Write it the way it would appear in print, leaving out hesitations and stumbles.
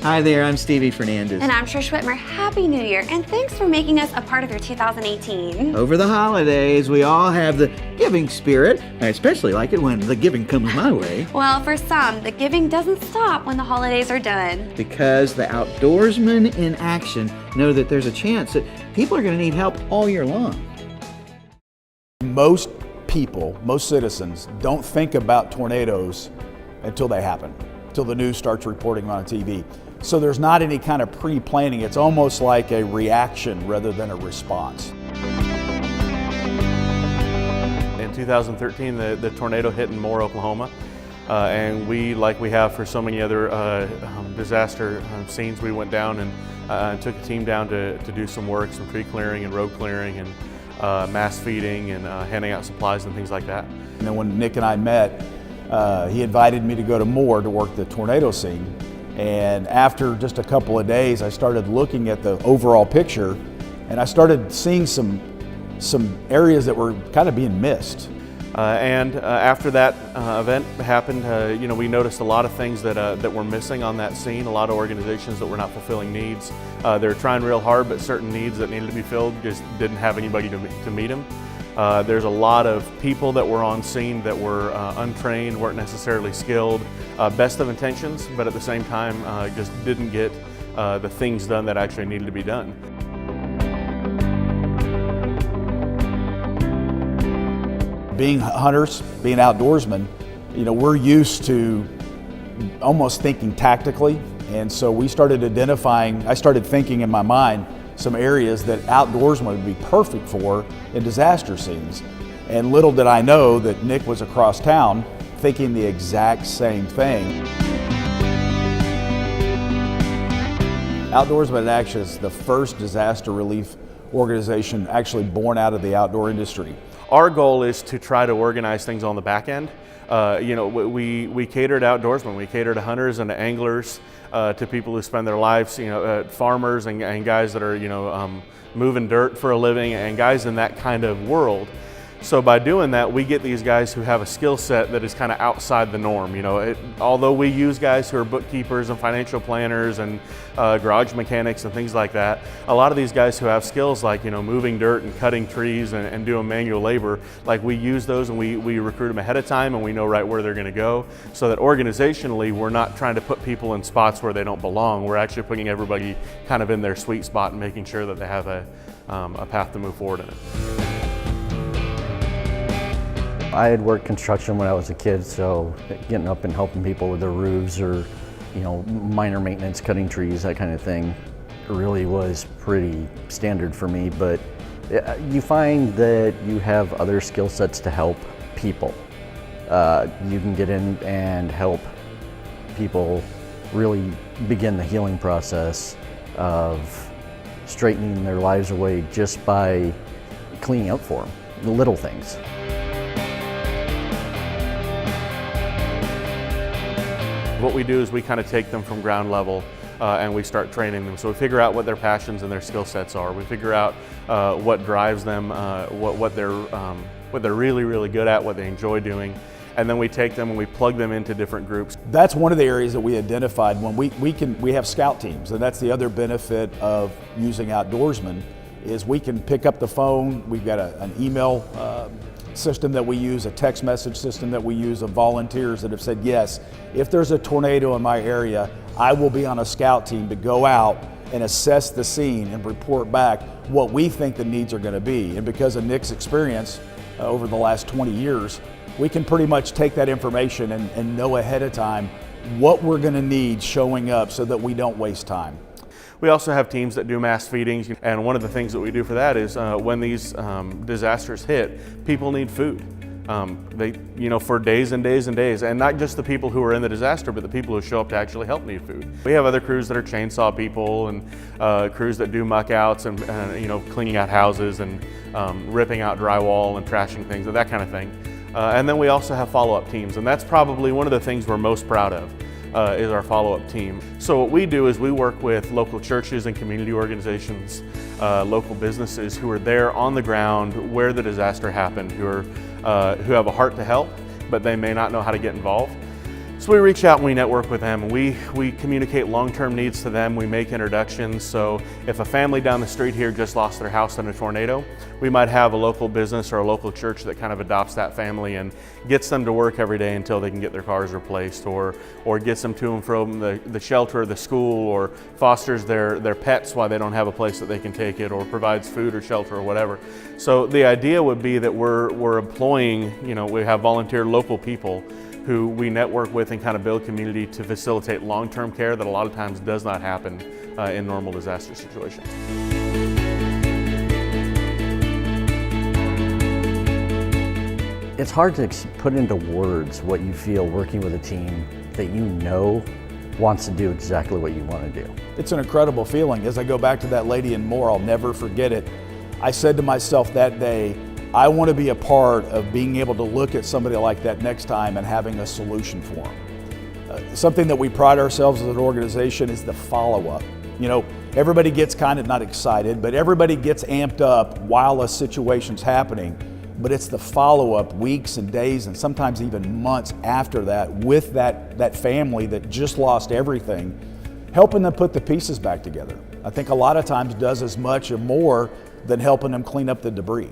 Hi there, I'm Stevie Fernandez. And I'm Trish Whitmer. Happy New Year, and thanks for making us a part of your 2018. Over the holidays, we all have the giving spirit. I especially like it when the giving comes my way. Well, for some, the giving doesn't stop when the holidays are done. Because the outdoorsmen in action know that there's a chance that people are going to need help all year long. Most people, most citizens, don't think about tornadoes until they happen, until the news starts reporting on TV. So there's not any kind of pre-planning. It's almost like a reaction rather than a response. In 2013, the tornado hit in Moore, Oklahoma. And we, like we have for so many other disaster scenes, we went down and took a team down to do some work, some tree clearing and road clearing and mass feeding and handing out supplies and things like that. And then when Nick and I met, he invited me to go to Moore to work the tornado scene. And after just a couple of days, I started looking at the overall picture, and I started seeing some areas that were kind of being missed. After that event happened, we noticed a lot of things that were missing on that scene, a lot of organizations that were not fulfilling needs. They were trying real hard, but certain needs that needed to be filled just didn't have anybody to meet them. There's a lot of people that were on scene that were untrained, weren't necessarily skilled, best of intentions, but at the same time just didn't get the things done that actually needed to be done. Being hunters, being outdoorsmen, we're used to almost thinking tactically, and so we started identifying, I started thinking in my mind some areas that outdoorsmen would be perfect for in disaster scenes. And little did I know that Nick was across town thinking the exact same thing. Outdoorsmen in Action is the first disaster relief organization actually born out of the outdoor industry. Our goal is to try to organize things on the back end. We cater to outdoorsmen, we cater to hunters and to anglers, to people who spend their lives, farmers and guys that are, moving dirt for a living and guys in that kind of world. So by doing that, we get these guys who have a skill set that is kind of outside the norm. Although we use guys who are bookkeepers and financial planners and garage mechanics and things like that, a lot of these guys who have skills like moving dirt and cutting trees and doing manual labor, like we use those and we recruit them ahead of time and we know right where they're going to go, so that organizationally we're not trying to put people in spots where they don't belong. We're actually putting everybody kind of in their sweet spot and making sure that they have a path to move forward in it. I had worked construction when I was a kid, so getting up and helping people with their roofs or, minor maintenance, cutting trees, that kind of thing, really was pretty standard for me. But you find that you have other skill sets to help people. You can get in and help people really begin the healing process of straightening their lives away just by cleaning up for them, the little things. What we do is we kind of take them from ground level and we start training them. So we figure out what their passions and their skill sets are. We figure out what drives them, what they're really, really good at, what they enjoy doing. And then we take them and we plug them into different groups. That's one of the areas that we identified when we have scout teams, and that's the other benefit of using outdoorsmen is we can pick up the phone. We've got an email system that we use, a text message system that we use of volunteers that have said, yes, if there's a tornado in my area, I will be on a scout team to go out and assess the scene and report back what we think the needs are going to be. And because of Nick's experience over the last 20 years, we can pretty much take that information and know ahead of time what we're going to need showing up so that we don't waste time. We also have teams that do mass feedings, and one of the things that we do for that is when these disasters hit, people need food. For days and days and days, and not just the people who are in the disaster, but the people who show up to actually help need food. We have other crews that are chainsaw people and crews that do muck outs and cleaning out houses and ripping out drywall and trashing things and that kind of thing. And then we also have follow-up teams, and that's probably one of the things we're most proud of. Is our follow-up team. So what we do is we work with local churches and community organizations, local businesses who are there on the ground where the disaster happened, who have a heart to help, but they may not know how to get involved. So we reach out and we network with them. We communicate long-term needs to them. We make introductions. So if a family down the street here just lost their house in a tornado, we might have a local business or a local church that kind of adopts that family and gets them to work every day until they can get their cars replaced, or gets them to and from the shelter or the school, or fosters their pets while they don't have a place that they can take it, or provides food or shelter or whatever. So the idea would be that we're employing, we have volunteer local people who we network with and kind of build community to facilitate long-term care that a lot of times does not happen in normal disaster situations. It's hard to put into words what you feel working with a team that you know wants to do exactly what you want to do. It's an incredible feeling. As I go back to that lady in Moore, I'll never forget it. I said to myself that day, I want to be a part of being able to look at somebody like that next time and having a solution for them. Something that we pride ourselves as an organization is the follow-up. Everybody gets kind of not excited, but everybody gets amped up while a situation's happening. But it's the follow-up weeks and days and sometimes even months after that with that family that just lost everything, helping them put the pieces back together. I think a lot of times does as much or more than helping them clean up the debris.